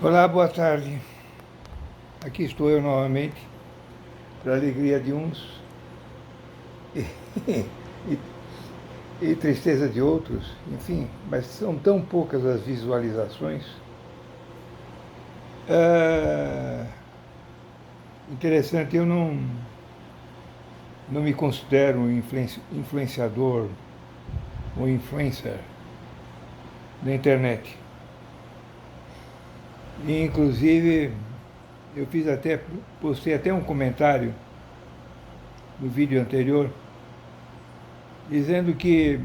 Olá, boa tarde. Aqui estou eu novamente, para a alegria de uns e, e tristeza de outros, enfim, mas são tão poucas as visualizações. É interessante, eu não me considero um influenciador ou influencer da internet. E, inclusive, postei até um comentário no vídeo anterior, dizendo que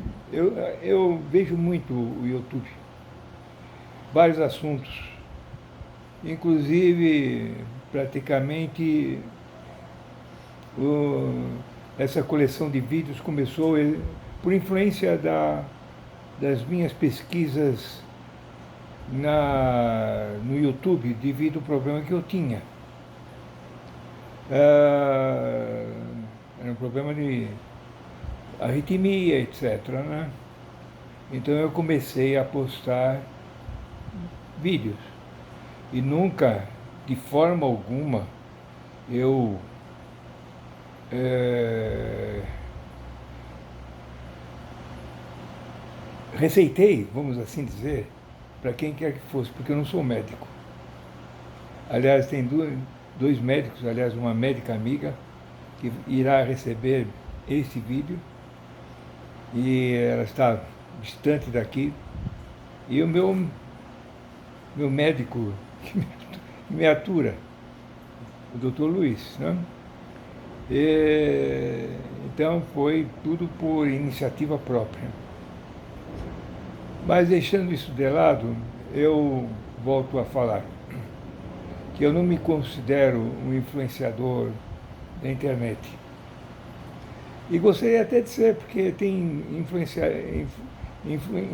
eu vejo muito o YouTube, vários assuntos, inclusive praticamente o- essa coleção de vídeos começou por influência das minhas pesquisas no YouTube, devido ao problema que eu tinha. Ah, Era um problema de arritmia, etc., né? Então eu comecei a postar vídeos. E nunca, de forma alguma, eu eh, receitei, vamos assim dizer, para quem quer que fosse, porque eu não sou médico. Aliás, tem dois médicos, aliás, uma médica amiga, que irá receber este vídeo, e ela está distante daqui. E o meu médico que me atura, o doutor Luiz, né? Então foi tudo por iniciativa própria. Mas deixando isso de lado, eu volto a falar que eu não me considero um influenciador da internet. E gostaria até de ser, porque tem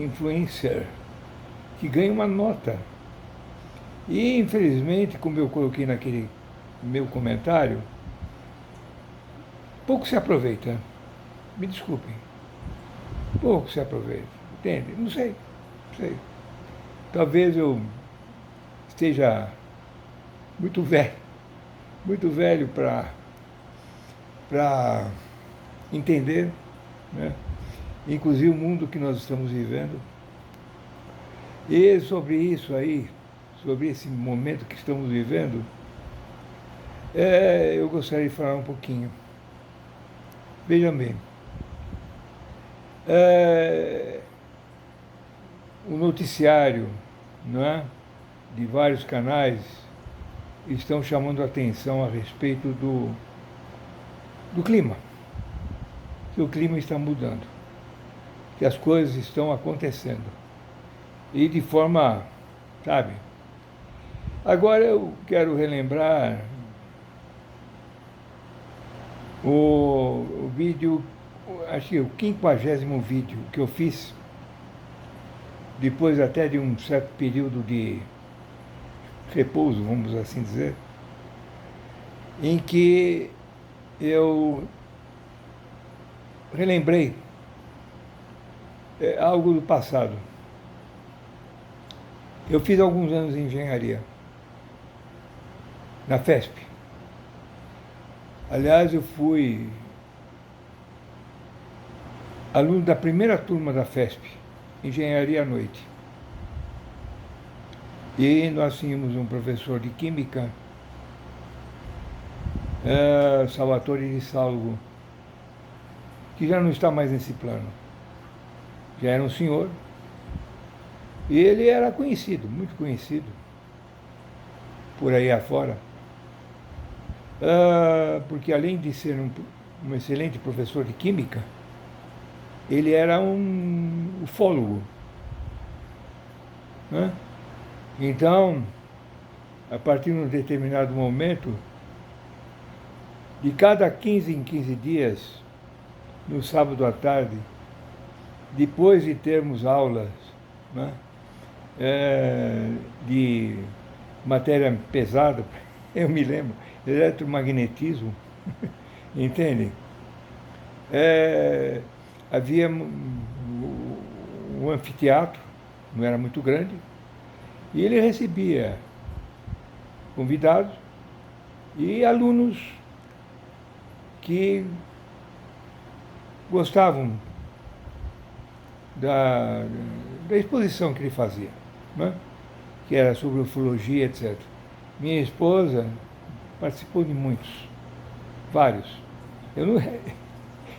influencer que ganha uma nota. E, infelizmente, como eu coloquei naquele meu comentário, pouco se aproveita. Me desculpem. Pouco se aproveita. Entende? Não sei. Não sei. Talvez eu esteja muito velho para entender, né? Inclusive o mundo que nós estamos vivendo. E sobre isso aí, sobre esse momento que estamos vivendo, eu gostaria de falar um pouquinho. Vejam bem, é, o noticiário, não é, de vários canais estão chamando a atenção a respeito do clima, que o clima está mudando, que as coisas estão acontecendo, e de forma, sabe? Agora eu quero relembrar o vídeo, acho que o 50º vídeo que eu fiz, depois até de um certo período de repouso, vamos assim dizer, em que eu relembrei algo do passado. Eu fiz alguns anos de engenharia na FESP. Aliás, eu fui aluno da primeira turma da FESP, engenharia à noite. E nós tínhamos um professor de química, Salvatore de Salvo, que já não está mais nesse plano. Já era um senhor. E ele era conhecido, muito conhecido, por aí afora, porque além de ser um excelente professor de química, ele era um ufólogo, né? Então, a partir de um determinado momento, de cada 15 em 15 dias, no sábado à tarde, depois de termos aulas, né, de matéria pesada, eu me lembro, eletromagnetismo, entende? É, Havia um anfiteatro, não era muito grande, e ele recebia convidados, e alunos que gostavam da exposição que ele fazia, né? Que era sobre ufologia, etc. Minha esposa participou de muitos, vários. Eu não,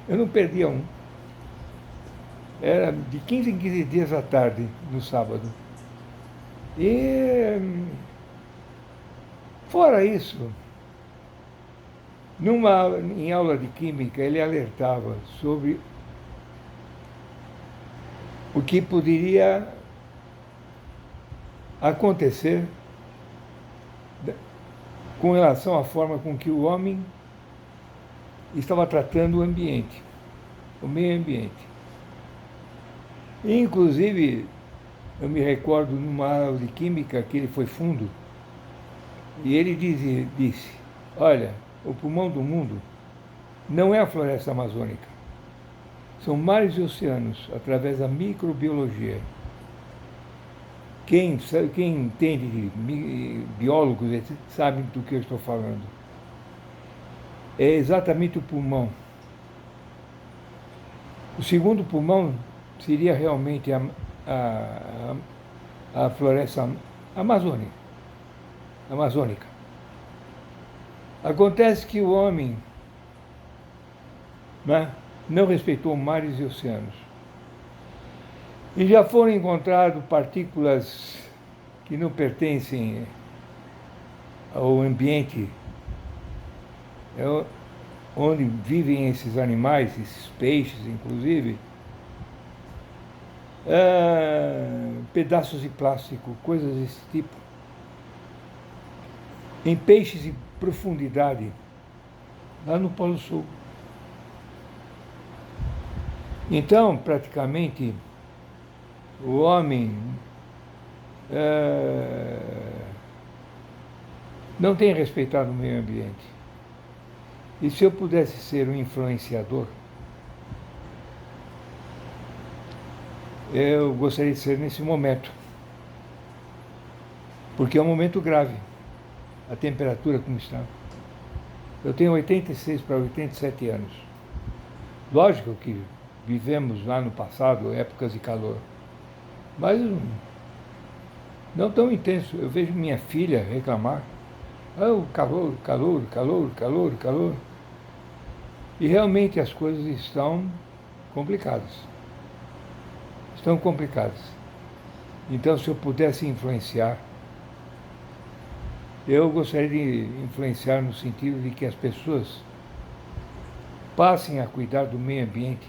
eu não perdia um. Era de 15 em 15 dias à tarde, no sábado. E, fora isso, em aula de química, ele alertava sobre o que poderia acontecer com relação à forma com que o homem estava tratando o ambiente, o meio ambiente. E, inclusive, eu me recordo numa aula de química que ele foi fundo, e ele disse, olha, o pulmão do mundo não é a floresta amazônica, são mares e oceanos, através da microbiologia. Quem entende de biólogos sabe do que eu estou falando. É exatamente o pulmão. O segundo pulmão seria realmente a floresta amazônica. Acontece que o homem, né, não respeitou mares e oceanos. E já foram encontradas partículas que não pertencem ao ambiente onde vivem esses animais, esses peixes, inclusive, pedaços de plástico, coisas desse tipo, em peixes de profundidade, lá no Polo Sul. Então, praticamente, o homem não tem respeitado o meio ambiente. E se eu pudesse ser um influenciador, eu gostaria de ser nesse momento. Porque é um momento grave, a temperatura como está. Eu tenho 86 para 87 anos. Lógico que vivemos lá no passado épocas de calor, mas não tão intenso. Eu vejo minha filha reclamar, o calor, calor, calor, calor, calor. E realmente as coisas estão complicadas. Estão complicadas. Então, se eu pudesse influenciar, eu gostaria de influenciar no sentido de que as pessoas passem a cuidar do meio ambiente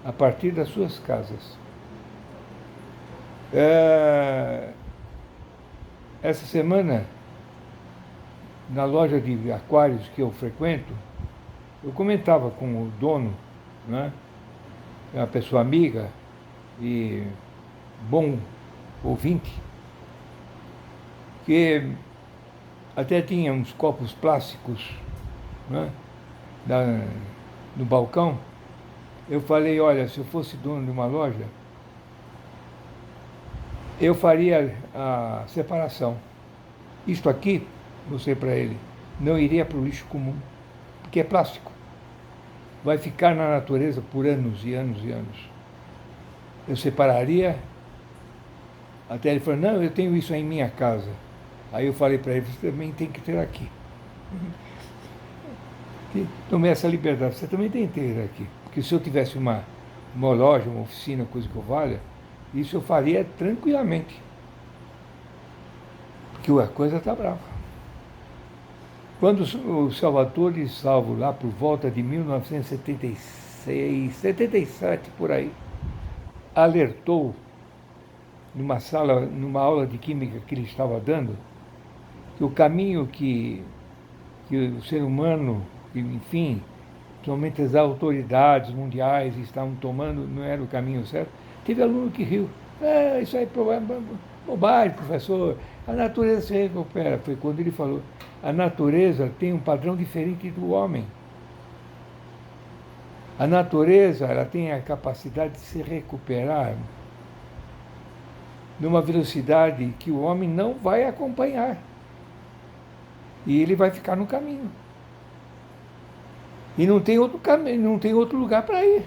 a partir das suas casas. Essa semana, na loja de aquários que eu frequento, eu comentava com o dono, né, uma pessoa amiga e bom ouvinte, que até tinha uns copos plásticos, né, no balcão. Eu falei, olha, se eu fosse dono de uma loja, eu faria a separação. Isto aqui, mostrei para ele, não iria para o lixo comum, porque é plástico. Vai ficar na natureza por anos e anos e anos. Eu separaria, até ele falou, não, eu tenho isso aí em minha casa. Aí eu falei para ele, você também tem que ter aqui. Tomei essa liberdade, você também tem que ter aqui. Porque se eu tivesse uma loja, uma oficina, coisa que eu valha, isso eu faria tranquilamente. Porque a coisa está brava. Quando o Salvatore Salvo, lá por volta de 1976, 77, por aí, alertou numa aula de química que ele estava dando, que o caminho que o ser humano, enfim, somente as autoridades mundiais estavam tomando, não era o caminho certo. Teve aluno que riu. Isso aí é bobagem, professor. A natureza se recupera. Foi quando ele falou, a natureza tem um padrão diferente do homem. A natureza, ela tem a capacidade de se recuperar numa velocidade que o homem não vai acompanhar. E ele vai ficar no caminho. E não tem outro caminho, não tem outro lugar para ir.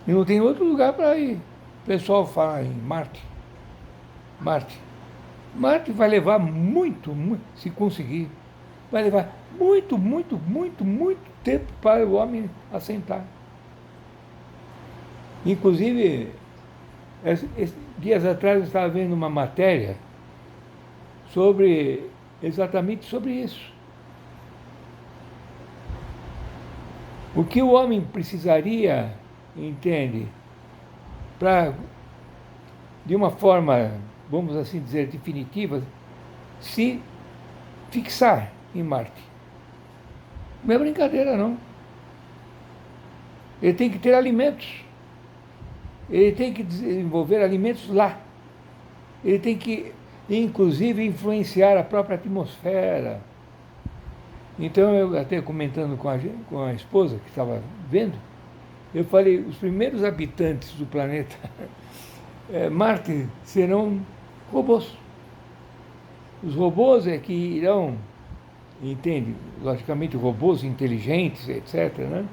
E não tem outro lugar para ir. O pessoal fala em Marte. Marte. Marte vai levar muito, se conseguir, vai levar muito tempo para o homem assentar. Inclusive, dias atrás eu estava vendo uma matéria exatamente sobre isso. O que o homem precisaria, entende, para, de uma forma, vamos assim dizer, definitiva, se fixar em Marte. Não é brincadeira, não. Ele tem que ter alimentos. Ele tem que desenvolver alimentos lá. Ele tem que, inclusive, influenciar a própria atmosfera. Então, eu até comentando com a esposa que estava vendo, eu falei, os primeiros habitantes do planeta Marte serão robôs. Os robôs é que irão, entende? Logicamente, robôs inteligentes, etc., né?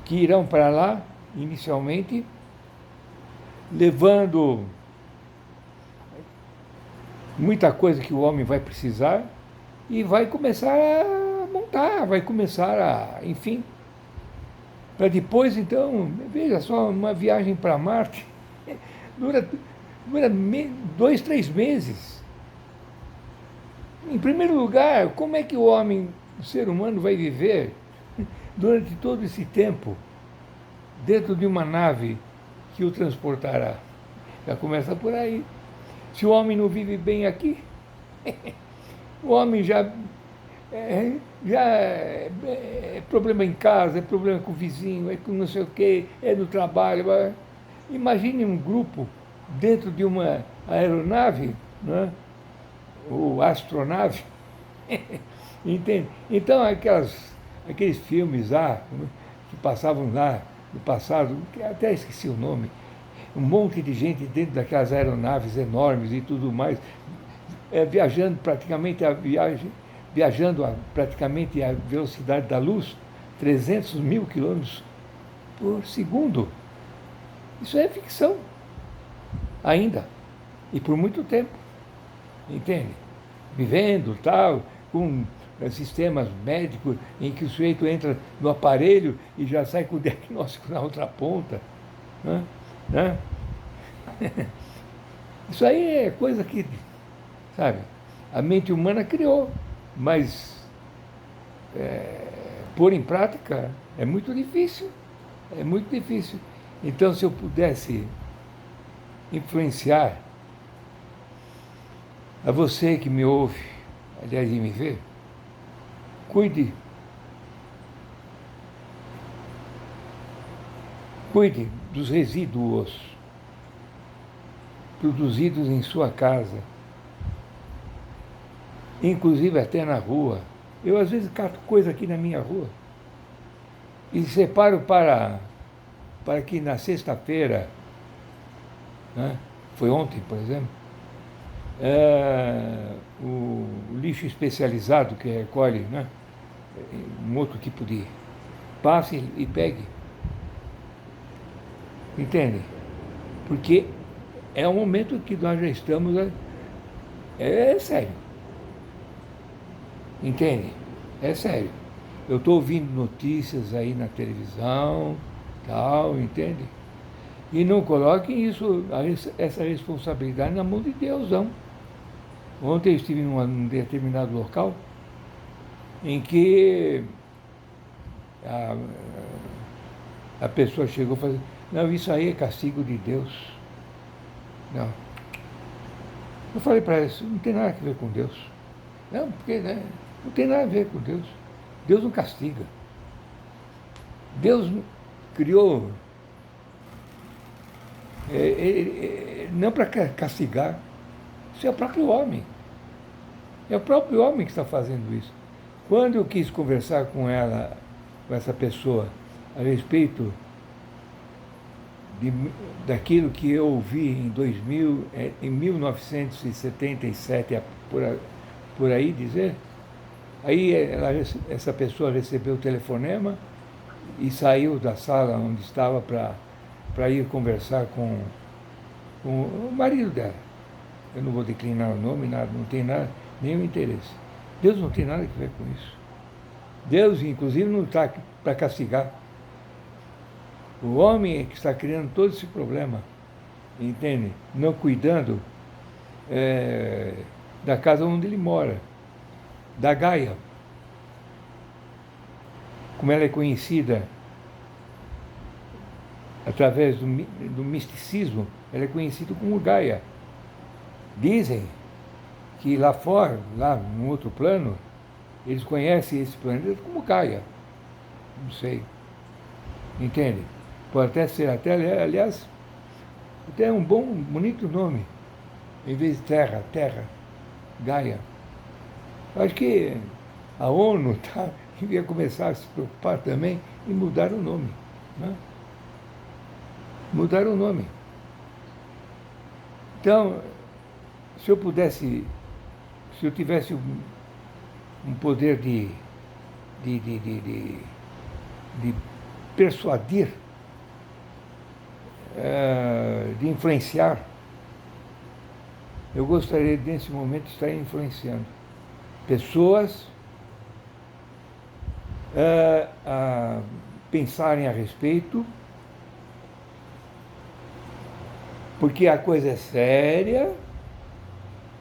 Que irão para lá, inicialmente, levando muita coisa que o homem vai precisar e vai começar a montar, vai começar a, enfim, para depois, então, veja só, uma viagem para Marte dura 2, 3 meses. Em primeiro lugar, como é que o homem, o ser humano, vai viver durante todo esse tempo dentro de uma nave que o transportará? Já começa por aí. Se o homem não vive bem aqui, o homem já é problema em casa, é problema com o vizinho, é com não sei o quê, é no trabalho. Imagine um grupo dentro de uma aeronave, né? Ou astronave, entende? Então, aqueles filmes lá, que passavam lá no passado, que até esqueci o nome, um monte de gente dentro daquelas aeronaves enormes e tudo mais, viajando praticamente praticamente a velocidade da luz, 300 mil quilômetros por segundo. Isso é ficção, ainda, e por muito tempo, entende? Vivendo, tal, com sistemas médicos em que o sujeito entra no aparelho e já sai com o diagnóstico na outra ponta. Né? Isso aí é coisa que, sabe, a mente humana criou, mas pôr em prática é muito difícil. É muito difícil. Então, se eu pudesse influenciar a você que me ouve, aliás, e me vê, cuide dos resíduos produzidos em sua casa, inclusive até na rua. Eu, às vezes, cato coisa aqui na minha rua e separo para que na sexta-feira, né, foi ontem, por exemplo, o lixo especializado que recolhe, né, um outro tipo de passe e pegue. Entende? Porque é um momento que nós já estamos. É sério. Entende? É sério. Eu estou ouvindo notícias aí na televisão, tal, entende? E não coloquem essa responsabilidade na mão de Deus, não. Ontem eu estive num determinado local em que a pessoa chegou e falou, não, isso aí é castigo de Deus. Não. Eu falei para ela, isso não tem nada a ver com Deus. Não, porque, né, não tem nada a ver com Deus. Deus não castiga. Deus criou não para castigar. Isso é o próprio homem. É o próprio homem que está fazendo isso. Quando eu quis conversar com ela, com essa pessoa, a respeito de, daquilo que eu ouvi em 1977, por aí dizer. Aí essa pessoa recebeu o telefonema e saiu da sala onde estava para ir conversar com o marido dela. Eu não vou declinar o nome, nada, não tem nada, nenhum interesse. Deus não tem nada a ver com isso. Deus, inclusive, não está para castigar. O homem é que está criando todo esse problema, entende? Não cuidando da casa onde ele mora, da Gaia. Como ela é conhecida através do misticismo, ela é conhecida como Gaia. Dizem que lá fora, lá no outro plano, eles conhecem esse planeta como Gaia. Não sei. Entende? Pode até ser, aliás, até um bonito nome. Em vez de Terra, Gaia. Acho que a ONU devia começar a se preocupar também em mudar o nome. Né? Mudar o nome. Então, se eu tivesse um poder de persuadir, de influenciar, eu gostaria nesse momento de estar influenciando pessoas a pensarem a respeito, porque a coisa é séria,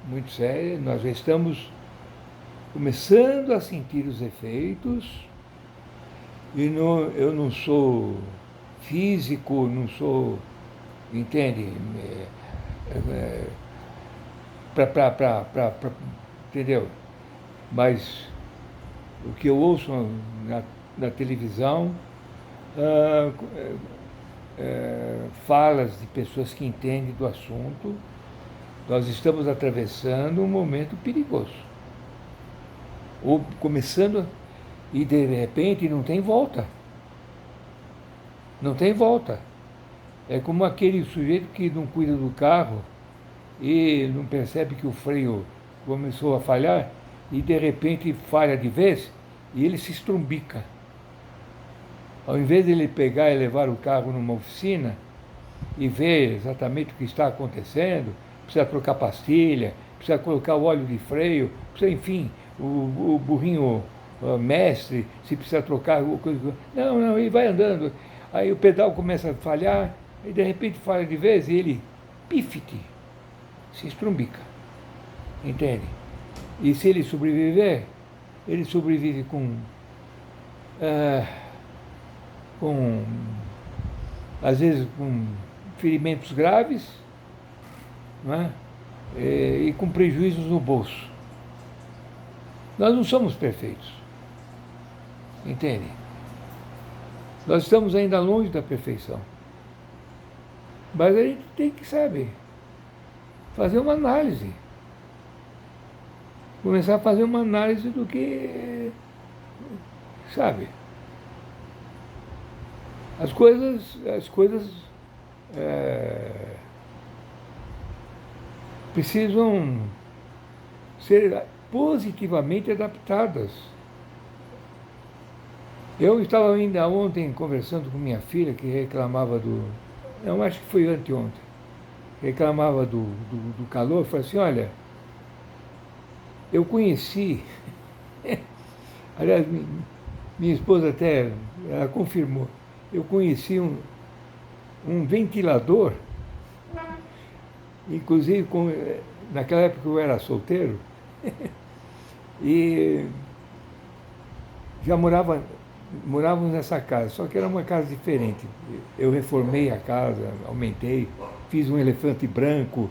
muito séria, nós já estamos começando a sentir os efeitos, e eu não sou físico, não sou, entende? Entendeu? Mas o que eu ouço na televisão, falas de pessoas que entendem do assunto, nós estamos atravessando um momento perigoso. Ou começando, e de repente não tem volta. Não tem volta. É como aquele sujeito que não cuida do carro e não percebe que o freio começou a falhar e de repente falha de vez e ele se estrumbica. Ao invés de ele pegar e levar o carro numa oficina e ver exatamente o que está acontecendo, precisa trocar pastilha, precisa colocar o óleo de freio, precisa, enfim, o burrinho mestre, se precisa trocar coisa. Não, ele vai andando. Aí o pedal começa a falhar, e de repente falha de vez e ele, pifite, se estrumbica. Entende? E se ele sobreviver, ele sobrevive com às vezes com ferimentos graves, não é? E com prejuízos no bolso. Nós não somos perfeitos. Entende? Nós estamos ainda longe da perfeição. Mas a gente tem que, sabe, fazer uma análise. Começar a fazer uma análise do que, sabe, as coisas precisam ser positivamente adaptadas. Eu estava ainda ontem conversando com minha filha, que reclamava não, acho que foi anteontem, reclamava do calor, falei assim, olha, eu conheci, aliás, minha esposa até, ela confirmou, eu conheci um ventilador, inclusive naquela época eu era solteiro, e já morávamos nessa casa, só que era uma casa diferente. Eu reformei a casa, aumentei, fiz um elefante branco,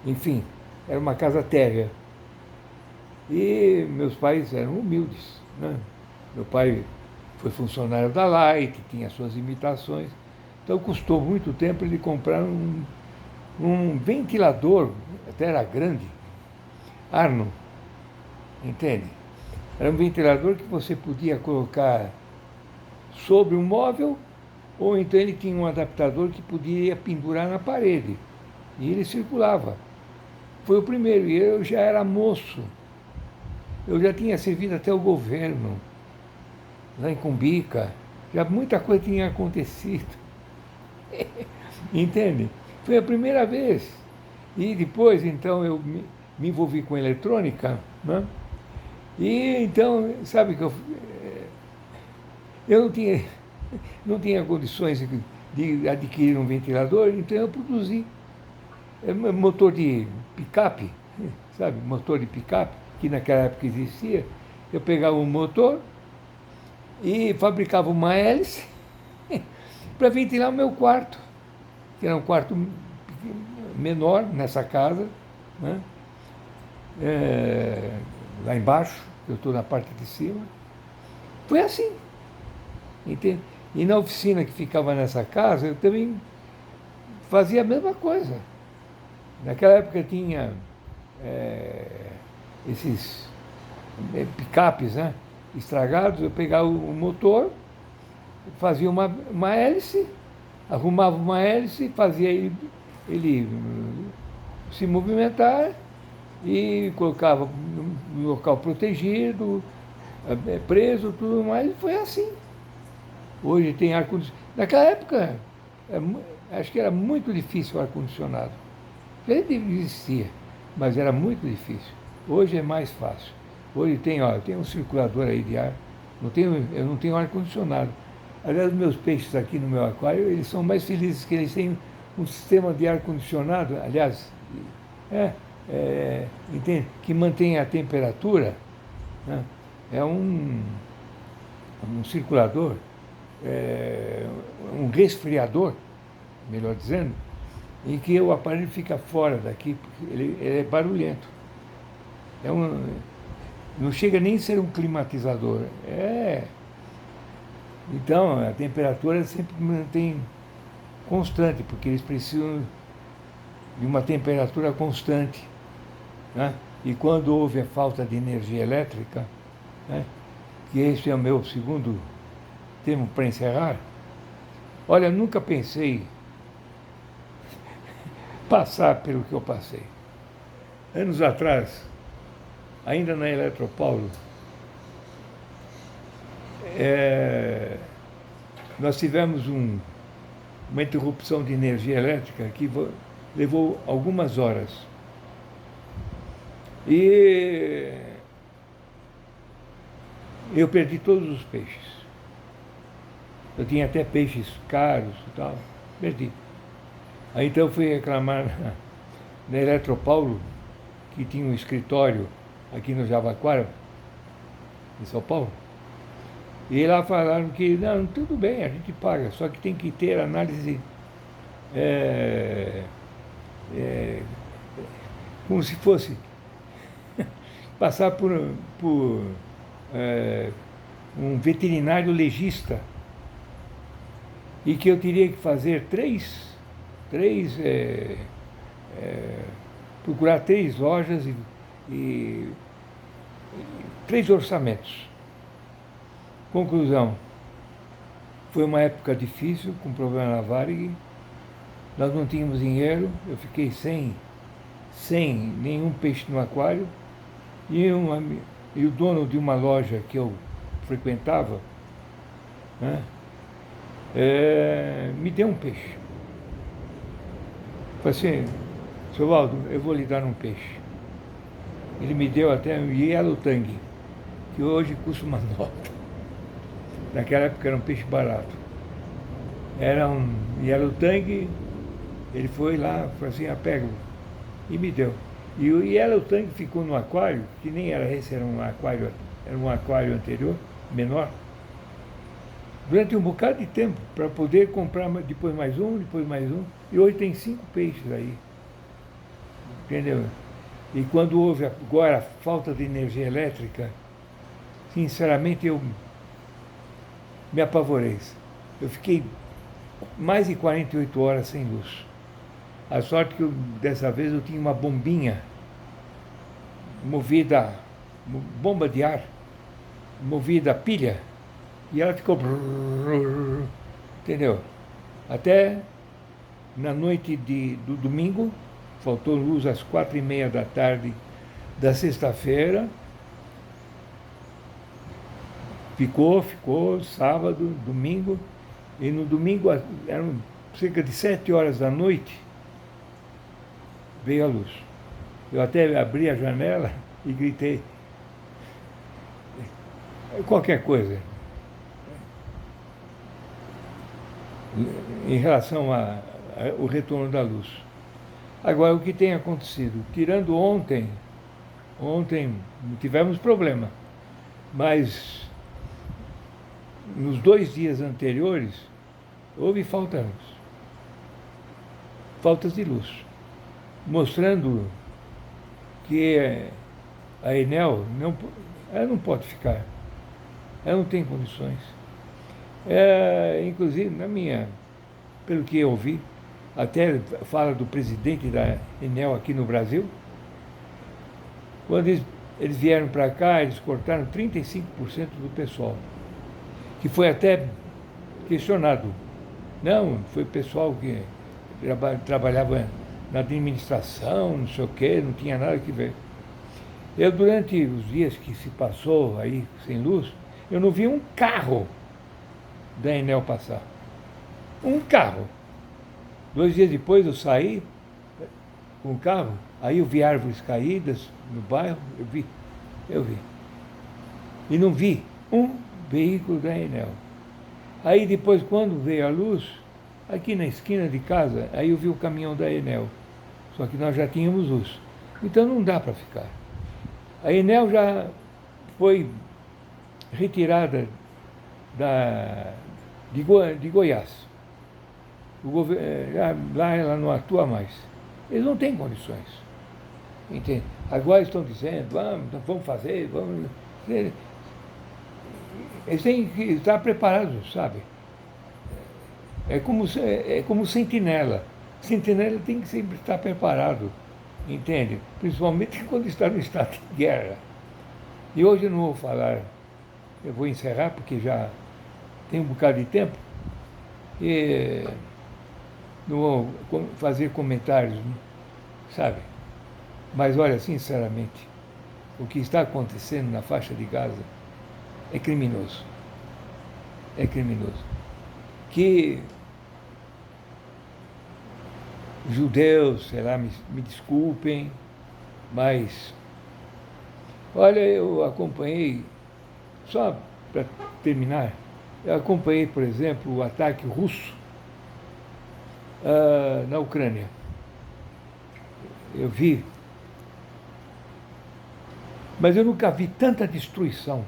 enfim, era uma casa térrea. E meus pais eram humildes, né? Meu pai foi funcionário da Light, tinha suas imitações, então custou muito tempo ele comprar um ventilador, até era grande, Arno, entende? Era um ventilador que você podia colocar sobre um móvel ou então ele tinha um adaptador que podia pendurar na parede, e ele circulava. Foi o primeiro, e eu já era moço, eu já tinha servido até o governo, lá em Cumbica, já muita coisa tinha acontecido, entende? Foi a primeira vez. E depois, então, me envolvi com eletrônica, né? E então, sabe que eu não tinha condições de adquirir um ventilador, então eu produzi. Motor de picape, sabe? Motor de picape, que naquela época existia. Eu pegava um motor e fabricava uma hélice para ventilar o meu quarto, que era um quarto menor nessa casa, né? Lá embaixo, eu estou na parte de cima. Foi assim, entende? E na oficina que ficava nessa casa, eu também fazia a mesma coisa. Naquela época tinha esses picapes, né, estragados, eu pegava o motor, fazia uma hélice, arrumava uma hélice, fazia ele se movimentar e colocava no local protegido, preso, tudo mais, e foi assim. Hoje tem ar-condicionado. Naquela época, acho que era muito difícil o ar-condicionado. Ele existia, mas era muito difícil. Hoje é mais fácil. Hoje tem um circulador aí de ar. Eu não tenho ar-condicionado. Aliás, meus peixes aqui no meu aquário, eles são mais felizes que eles têm um sistema de ar-condicionado, aliás, entende? Que mantém a temperatura, né? É um circulador, um resfriador, melhor dizendo, em que o aparelho fica fora daqui, porque ele é barulhento. Não chega nem a ser um climatizador. Então, a temperatura sempre mantém constante, porque eles precisam de uma temperatura constante, né? E quando houve a falta de energia elétrica, né, que esse é o meu segundo termo para encerrar, olha, nunca pensei passar pelo que eu passei. Anos atrás, ainda na Eletropaulo, nós tivemos uma interrupção de energia elétrica que levou algumas horas. E eu perdi todos os peixes. Eu tinha até peixes caros e tal, perdi. Aí então eu fui reclamar na Eletropaulo, que tinha um escritório aqui no Jabaquara, em São Paulo. E lá falaram que, não, tudo bem, a gente paga, só que tem que ter análise como se fosse passar por um veterinário legista, e que eu teria que fazer procurar 3 lojas e 3 orçamentos. Conclusão, foi uma época difícil, com problema na Varig, nós não tínhamos dinheiro, eu fiquei sem nenhum peixe no aquário, e o dono de uma loja que eu frequentava, né, me deu um peixe. Falei assim, seu Valdo, eu vou lhe dar um peixe. Ele me deu até um Yellow Tang, que hoje custa uma nota. Naquela época era um peixe barato. Era um Yellow Tang, ele foi lá, falou assim, pega, e me deu. E o Yellow Tang ficou no aquário, que nem era esse, era um aquário anterior, menor, durante um bocado de tempo, para poder comprar depois mais um, e hoje tem 5 peixes aí. Entendeu? E quando houve agora a falta de energia elétrica, sinceramente eu me apavorei. Eu fiquei mais de 48 horas sem luz. A sorte que dessa vez eu tinha uma bombinha bomba de ar, movida a pilha, e ela ficou entendeu? Até na noite do domingo, faltou luz às 4:30 da tarde da sexta-feira. Ficou, sábado, domingo, e no domingo, eram cerca de 7 horas da noite, veio a luz. Eu até abri a janela e gritei. Qualquer coisa. Em relação ao retorno da luz. Agora, o que tem acontecido? Tirando ontem não tivemos problema, mas nos 2 dias anteriores houve faltas de luz, mostrando que a Enel ela não pode ficar, ela não tem condições. Inclusive, pelo que eu ouvi, até fala do presidente da Enel aqui no Brasil, quando eles vieram para cá, eles cortaram 35% do pessoal, que foi até questionado. Não, foi pessoal que trabalhava na administração, não sei o quê, não tinha nada que ver. Eu, durante os dias que se passou aí sem luz, eu não vi um carro da Enel passar. Um carro. 2 dias depois eu saí com o carro, aí eu vi árvores caídas no bairro, eu vi. E não vi um veículo da Enel. Aí depois, quando veio a luz, aqui na esquina de casa, aí eu vi o caminhão da Enel. Só que nós já tínhamos luz. Então não dá para ficar. A Enel já foi retirada de Goiás. Lá ela não atua mais. Eles não têm condições. Entende? Agora estão dizendo, vamos fazer, vamos. Eles têm que estar preparados, sabe? É como sentinela. Sentinela tem que sempre estar preparado, entende? Principalmente quando está no estado de guerra. E hoje eu não vou falar, eu vou encerrar porque já tem um bocado de tempo. E não vou fazer comentários, sabe? Mas olha, sinceramente, o que está acontecendo na faixa de Gaza é criminoso. É criminoso. Que judeus, sei lá, me desculpem, mas olha, eu acompanhei, só para terminar, eu acompanhei, por exemplo, o ataque russo na Ucrânia. Eu vi, mas eu nunca vi tanta destruição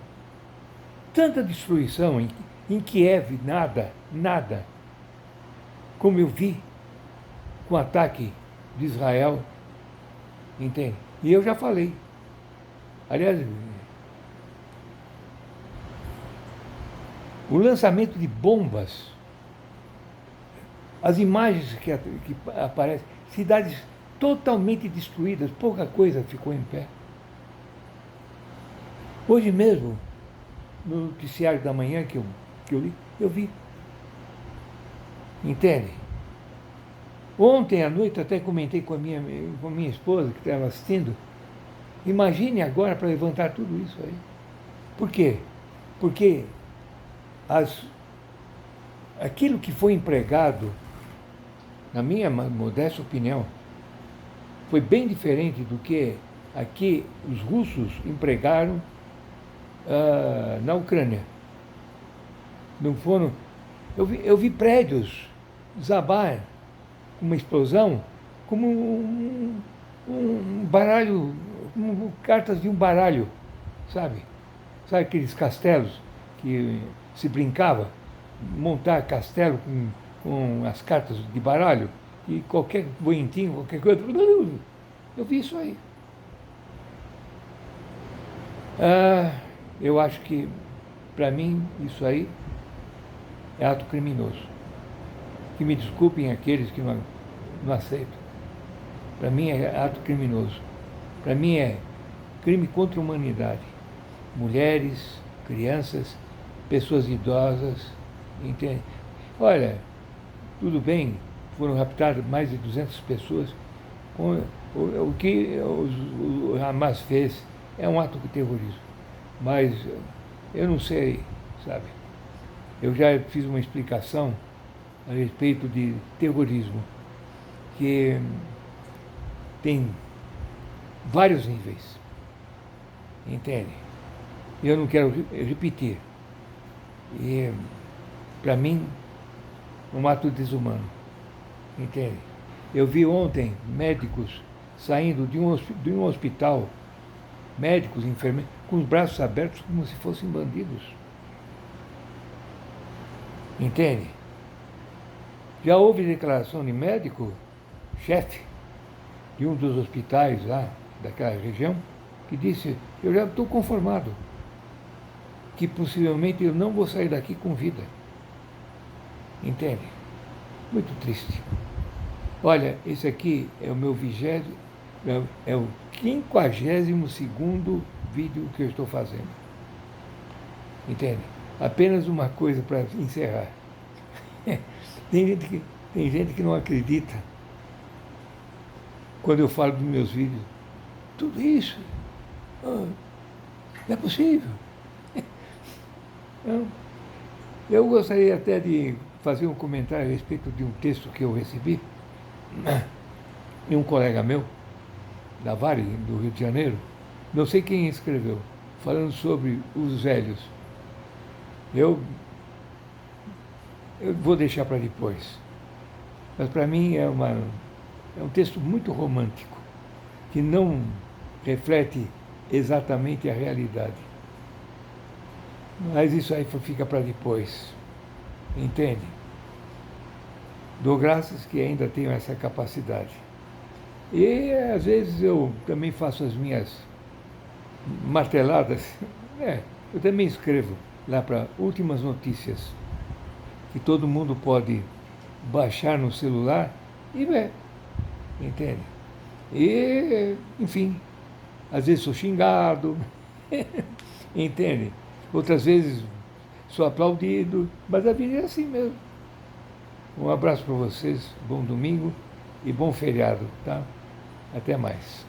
em Kiev, nada, como eu vi com o ataque de Israel, entende? E eu já falei, aliás, o lançamento de bombas, as imagens que aparecem, cidades totalmente destruídas, pouca coisa ficou em pé. Hoje mesmo, no noticiário da manhã que eu li, eu vi. Entende? Ontem à noite até comentei com a minha esposa, que estava assistindo. Imagine agora para levantar tudo isso aí. Por quê? Porque aquilo que foi empregado, na minha modesta opinião, foi bem diferente do que aqui os russos empregaram na Ucrânia. Não foram. Eu vi prédios desabar, uma explosão, como um baralho, como cartas de um baralho, sabe? Sabe aqueles castelos que se brincava? Montar castelo com as cartas de baralho e qualquer boentinho, qualquer coisa. Eu vi isso aí. Eu acho que, para mim, isso aí é ato criminoso. Que me desculpem aqueles que não aceitam. Para mim é ato criminoso. Para mim é crime contra a humanidade. Mulheres, crianças, pessoas idosas, entende? Olha, tudo bem, foram raptadas mais de 200 pessoas. O que o Hamas fez é um ato de terrorismo. Mas eu não sei, sabe? Eu já fiz uma explicação a respeito de terrorismo, que tem vários níveis, entende? Eu não quero repetir. E, para mim, um ato desumano, entende? Eu vi ontem médicos saindo de um hospital, médicos, enfermeiros, com os braços abertos como se fossem bandidos, entende? Já houve declaração de médico, chefe de um dos hospitais lá daquela região, que disse: eu já estou conformado, que possivelmente eu não vou sair daqui com vida. Entende? Muito triste. Olha, esse aqui é o meu é o 52º vídeo que eu estou fazendo. Entende? Apenas uma coisa para encerrar. Tem gente que não acredita quando eu falo dos meus vídeos. Tudo isso, não é possível. Não. Eu gostaria até de fazer um comentário a respeito de um texto que eu recebi de um colega meu, da Vale, do Rio de Janeiro, não sei quem escreveu, falando sobre os velhos. Eu vou deixar para depois. Mas para mim é um texto muito romântico, que não reflete exatamente a realidade. Mas isso aí fica para depois. Entende? Dou graças que ainda tenho essa capacidade. E às vezes eu também faço as minhas marteladas. Eu também escrevo lá para Últimas Notícias, que todo mundo pode baixar no celular e ver. Entende? E, enfim, às vezes sou xingado, entende? Outras vezes sou aplaudido, mas a vida é assim mesmo. Um abraço para vocês, bom domingo e bom feriado, tá? Até mais.